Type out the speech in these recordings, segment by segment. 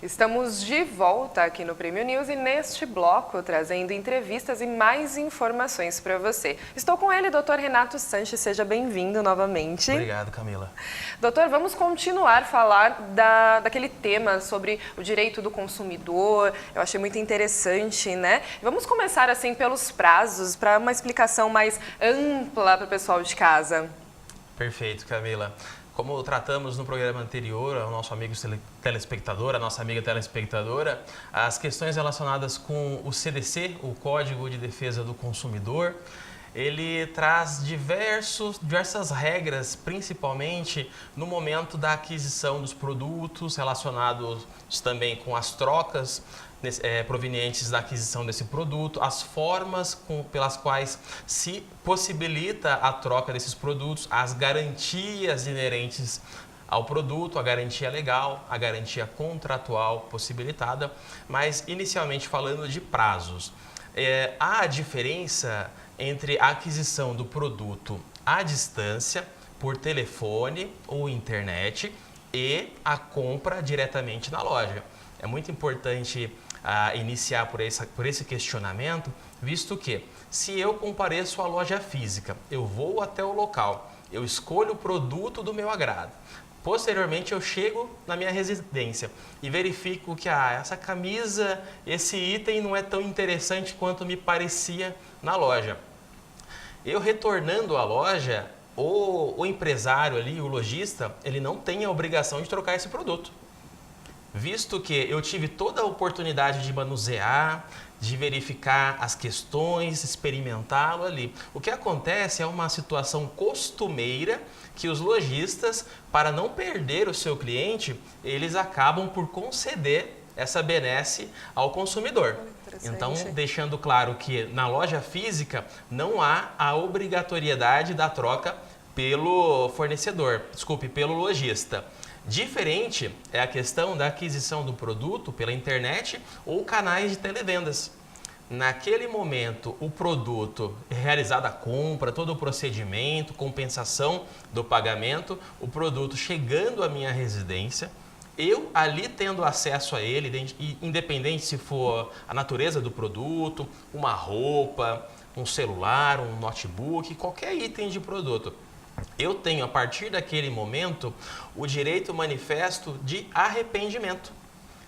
Estamos de volta aqui no Prêmio News e neste bloco trazendo entrevistas e mais informações para você. Estou com ele, Dr. Renato Sanches, seja bem-vindo novamente. Obrigado, Camila. Doutor, vamos continuar a falar daquele tema sobre o direito do consumidor. Eu achei muito interessante, né? Vamos começar assim pelos prazos, para uma explicação mais ampla para o pessoal de casa. Perfeito, Camila. Como tratamos no programa anterior, ao nosso amigo telespectador, a nossa amiga telespectadora, as questões relacionadas com o CDC, o Código de Defesa do Consumidor, ele traz diversas regras, principalmente no momento da aquisição dos produtos, relacionados também com as trocas provenientes da aquisição desse produto, as formas pelas quais se possibilita a troca desses produtos, as garantias inerentes ao produto, a garantia legal, a garantia contratual possibilitada, mas inicialmente falando de prazos. Há a diferença entre a aquisição do produto à distância, por telefone ou internet, e a compra diretamente na loja. É muito importante iniciar por esse questionamento, visto que se eu compareço à loja física, eu vou até o local, eu escolho o produto do meu agrado. Posteriormente, eu chego na minha residência e verifico que essa camisa, esse item não é tão interessante quanto me parecia na loja. Eu retornando à loja, o empresário ali, o lojista, ele não tem a obrigação de trocar esse produto. Visto que eu tive toda a oportunidade de manusear, de verificar as questões, experimentá-lo ali. O que acontece é uma situação costumeira que os lojistas, para não perder o seu cliente, eles acabam por conceder essa benesse ao consumidor. Então, deixando claro que na loja física não há a obrigatoriedade da troca pelo fornecedor, pelo lojista. Diferente é a questão da aquisição do produto pela internet ou canais de televendas. Naquele momento, o produto, realizada a compra, todo o procedimento, compensação do pagamento, o produto chegando à minha residência, eu ali tendo acesso a ele, independente se for a natureza do produto, uma roupa, um celular, um notebook, qualquer item de produto. Eu tenho, a partir daquele momento, o direito manifesto de arrependimento.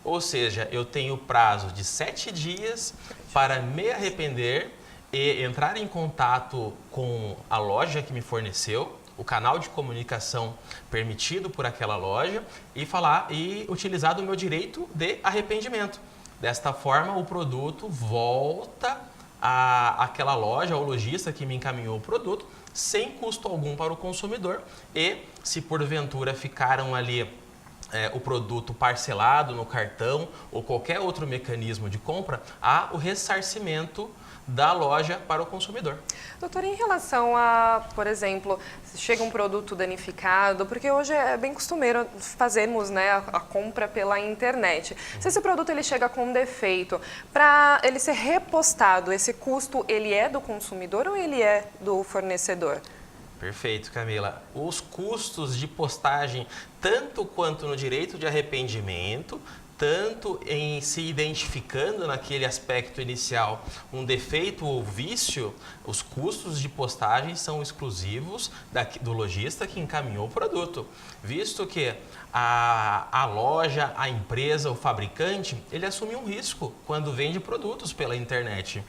Ou seja, eu tenho prazo de 7 dias para me arrepender e entrar em contato com a loja que me forneceu, o canal de comunicação permitido por aquela loja e utilizar do meu direito de arrependimento. Desta forma, o produto volta àquela loja, ao lojista que me encaminhou o produto, sem custo algum para o consumidor, e se porventura ficaram ali o produto parcelado no cartão ou qualquer outro mecanismo de compra, há o ressarcimento da loja para o consumidor. Doutor, em relação a, por exemplo, chega um produto danificado, porque hoje é bem costumeiro fazermos, né, a compra pela internet. Se esse produto ele chega com defeito, para ele ser repostado, esse custo ele é do consumidor ou ele é do fornecedor? Perfeito, Camila. Os custos de postagem, tanto quanto no direito de arrependimento, tanto em se identificando naquele aspecto inicial um defeito ou vício, os custos de postagem são exclusivos do lojista que encaminhou o produto. Visto que a loja, a empresa, o fabricante, ele assume um risco quando vende produtos pela internet.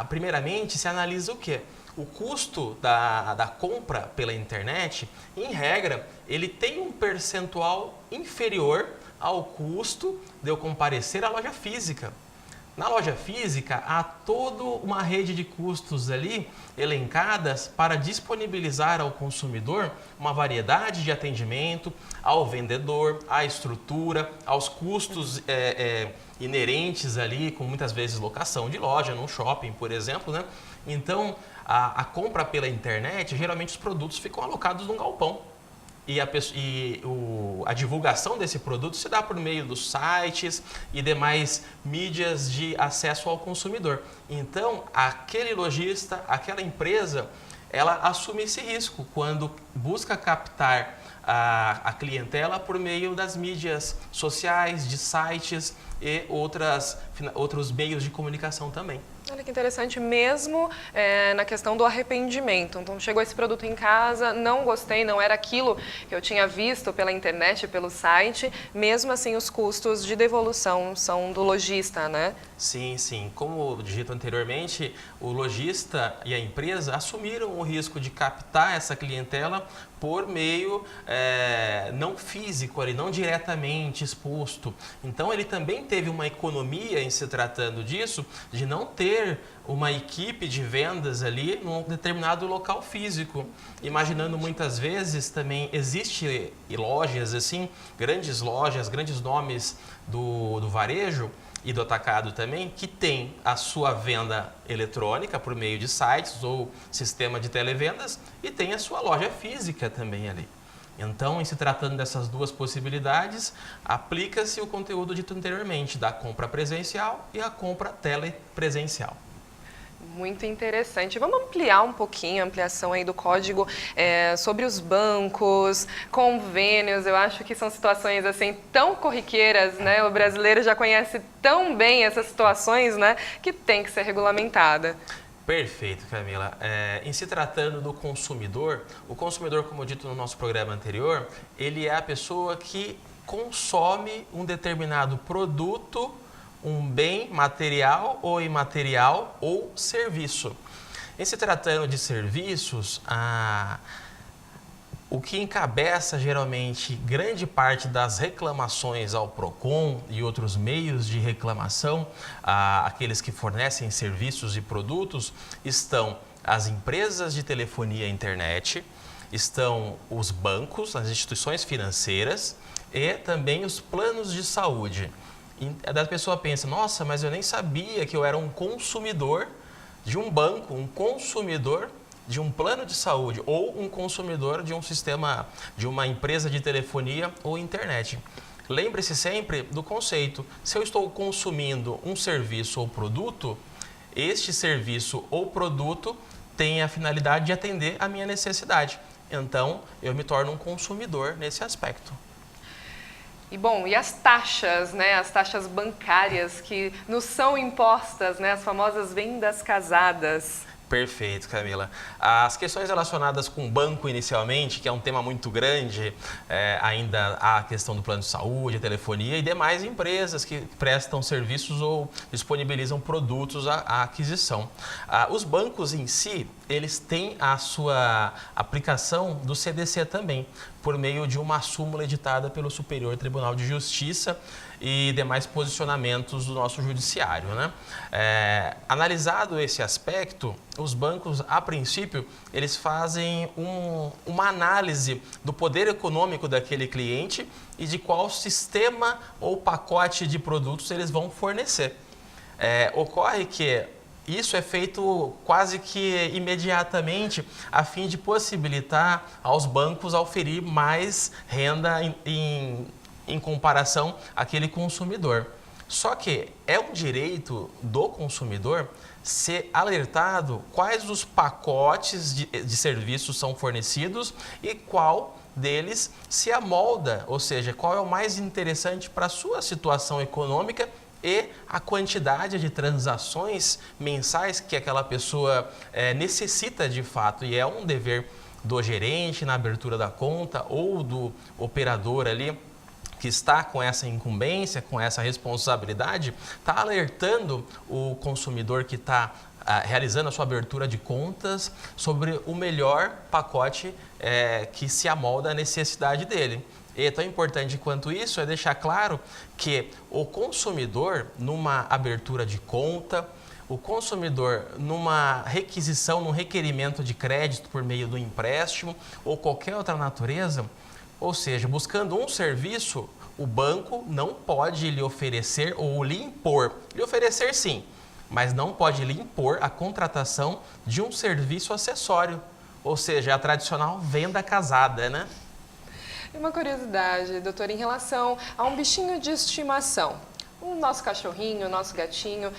Primeiramente, se analisa o quê? O custo da compra pela internet, em regra, ele tem um percentual inferior ao custo de eu comparecer à loja física. Na loja física, há toda uma rede de custos ali elencadas para disponibilizar ao consumidor uma variedade de atendimento, ao vendedor, à estrutura, aos custos inerentes ali, com muitas vezes locação de loja, num shopping, por exemplo, né? Então, a compra pela internet, geralmente os produtos ficam alocados num galpão. A divulgação desse produto se dá por meio dos sites e demais mídias de acesso ao consumidor. Então, aquele lojista, aquela empresa, ela assume esse risco quando busca captar a clientela por meio das mídias sociais, de sites e outros meios de comunicação também. Olha que interessante, mesmo na questão do arrependimento. Então, chegou esse produto em casa, não gostei, não era aquilo que eu tinha visto pela internet, pelo site. Mesmo assim, os custos de devolução são do lojista, né? Sim, sim. Como dito anteriormente, o lojista e a empresa assumiram o risco de captar essa clientela por meio não físico, ali, não diretamente exposto. Então, ele também teve uma economia em se tratando disso, de não ter uma equipe de vendas ali num determinado local físico. Imaginando muitas vezes também existe lojas assim, grandes lojas, grandes nomes do varejo e do atacado também, que tem a sua venda eletrônica por meio de sites ou sistema de televendas e tem a sua loja física também ali. Então, em se tratando dessas duas possibilidades, aplica-se o conteúdo dito anteriormente, da compra presencial e a compra telepresencial. Muito interessante. Vamos ampliar um pouquinho a ampliação aí do código sobre os bancos, convênios. Eu acho que são situações assim tão corriqueiras, né? O brasileiro já conhece tão bem essas situações, né? Que tem que ser regulamentada. Perfeito, Camila. Em se tratando do consumidor, o consumidor, como dito no nosso programa anterior, ele é a pessoa que consome um determinado produto, um bem material ou imaterial ou serviço. Em se tratando de serviços, o que encabeça geralmente grande parte das reclamações ao PROCON e outros meios de reclamação, aqueles que fornecem serviços e produtos, estão as empresas de telefonia e internet, estão os bancos, as instituições financeiras e também os planos de saúde. E a pessoa pensa, nossa, mas eu nem sabia que eu era um consumidor de um banco, um consumidor de um plano de saúde ou um consumidor de um sistema, de uma empresa de telefonia ou internet. Lembre-se sempre do conceito, se eu estou consumindo um serviço ou produto, este serviço ou produto tem a finalidade de atender a minha necessidade. Então, eu me torno um consumidor nesse aspecto. E bom, e as taxas, né? As taxas bancárias que nos são impostas, né? As famosas vendas casadas. Perfeito, Camila. As questões relacionadas com o banco inicialmente, que é um tema muito grande, ainda há a questão do plano de saúde, a telefonia e demais empresas que prestam serviços ou disponibilizam produtos à aquisição. Os bancos em si, eles têm a sua aplicação do CDC também, por meio de uma súmula editada pelo Superior Tribunal de Justiça e demais posicionamentos do nosso judiciário, né? Analisado esse aspecto, os bancos, a princípio, eles fazem uma análise do poder econômico daquele cliente e de qual sistema ou pacote de produtos eles vão fornecer. Ocorre que isso é feito quase que imediatamente a fim de possibilitar aos bancos oferir mais renda em comparação àquele consumidor. Só que é um direito do consumidor ser alertado quais os pacotes de serviços são fornecidos e qual deles se amolda, ou seja, qual é o mais interessante para a sua situação econômica e a quantidade de transações mensais que aquela pessoa necessita de fato. E é um dever do gerente na abertura da conta ou do operador ali que está com essa incumbência, com essa responsabilidade, está alertando o consumidor que está realizando a sua abertura de contas sobre o melhor pacote que se amolda à necessidade dele. E tão importante quanto isso é deixar claro que o consumidor, numa abertura de conta, o consumidor numa requisição, num requerimento de crédito por meio do empréstimo ou qualquer outra natureza, ou seja, buscando um serviço, o banco não pode lhe oferecer ou lhe impor. Lhe oferecer sim, mas não pode lhe impor a contratação de um serviço acessório, ou seja, a tradicional venda casada, né? E uma curiosidade, doutor, em relação a um bichinho de estimação, o nosso cachorrinho, o nosso gatinho,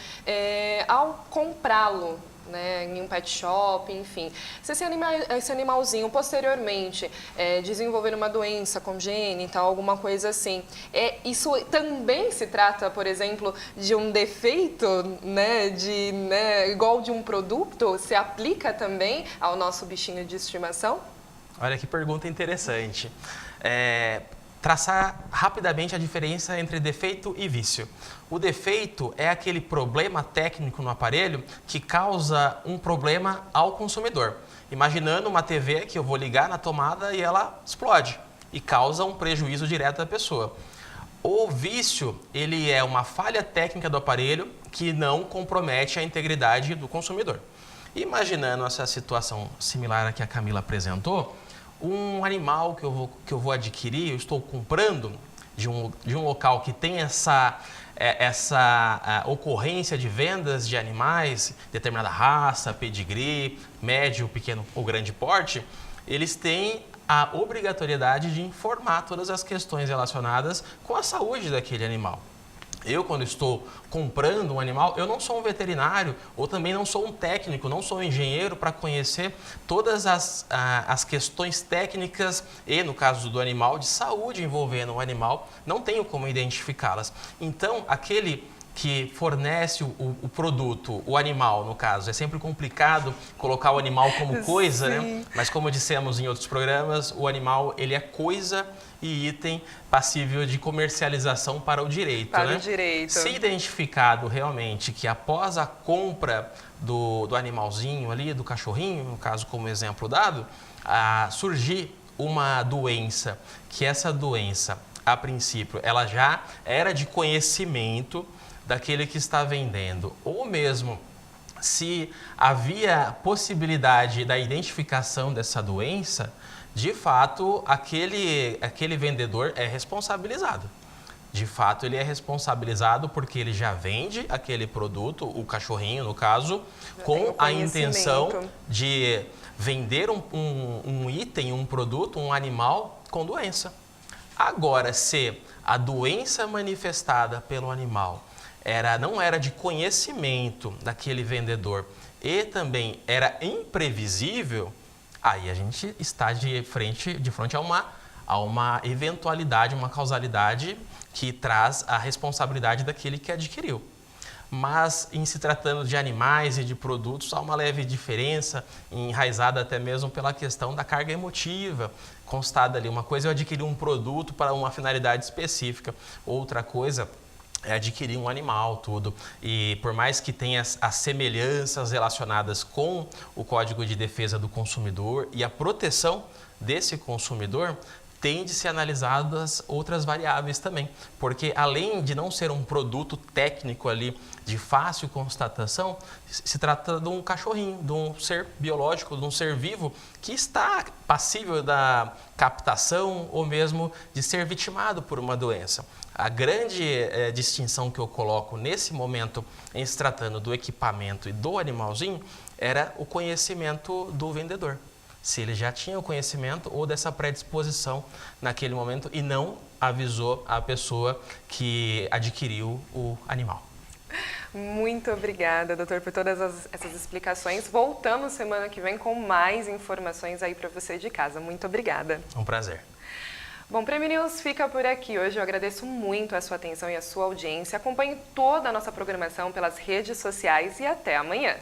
ao comprá-lo, né, em um pet shop, enfim. Se esse animalzinho posteriormente desenvolver uma doença congênita, alguma coisa assim, isso também se trata, por exemplo, de um defeito, né, igual de um produto, se aplica também ao nosso bichinho de estimação? Olha que pergunta interessante. Traçar rapidamente a diferença entre defeito e vício. O defeito é aquele problema técnico no aparelho que causa um problema ao consumidor. Imaginando uma TV que eu vou ligar na tomada e ela explode e causa um prejuízo direto à pessoa. O vício, ele é uma falha técnica do aparelho que não compromete a integridade do consumidor. Imaginando essa situação similar à que a Camila apresentou, um animal que eu vou adquirir, eu estou comprando de um local que tem essa ocorrência de vendas de animais, determinada raça, pedigree, médio, pequeno ou grande porte, eles têm a obrigatoriedade de informar todas as questões relacionadas com a saúde daquele animal. Eu, quando estou comprando um animal, eu não sou um veterinário ou também não sou um técnico, não sou um engenheiro para conhecer todas as questões técnicas e, no caso do animal, de saúde envolvendo o animal, não tenho como identificá-las. Então, aquele que fornece o produto, o animal, no caso, é sempre complicado colocar o animal como coisa, né? Mas como dissemos em outros programas, o animal ele é coisa e item passível de comercialização para o direito. Para né? o direito. Se identificado realmente que após a compra do animalzinho ali, do cachorrinho, no caso como exemplo dado, surgir uma doença, que essa doença, a princípio, ela já era de conhecimento daquele que está vendendo, ou mesmo se havia possibilidade da identificação dessa doença, de fato, aquele vendedor é responsabilizado. De fato, ele é responsabilizado porque ele já vende aquele produto, o cachorrinho, no caso, com a intenção de vender um item, um produto, um animal com doença. Agora, se a doença manifestada pelo animal não era de conhecimento daquele vendedor e também era imprevisível, aí a gente está de frente a uma eventualidade, uma causalidade que traz a responsabilidade daquele que adquiriu. Mas, em se tratando de animais e de produtos, há uma leve diferença, enraizada até mesmo pela questão da carga emotiva constada ali. Uma coisa é eu adquirir um produto para uma finalidade específica, outra coisa é adquirir um animal, tudo. E por mais que tenha as semelhanças relacionadas com o Código de Defesa do Consumidor e a proteção desse consumidor, tem de ser analisadas outras variáveis também, porque além de não ser um produto técnico ali de fácil constatação, se trata de um cachorrinho, de um ser biológico, de um ser vivo que está passível da captação ou mesmo de ser vitimado por uma doença. A grande distinção que eu coloco nesse momento em se tratando do equipamento e do animalzinho era o conhecimento do vendedor. Se ele já tinha o conhecimento ou dessa predisposição naquele momento e não avisou a pessoa que adquiriu o animal. Muito obrigada, doutor, por todas essas explicações. Voltamos semana que vem com mais informações aí para você de casa. Muito obrigada. Um prazer. Bom, Prêmio News fica por aqui. Hoje eu agradeço muito a sua atenção e a sua audiência. Acompanhe toda a nossa programação pelas redes sociais e até amanhã.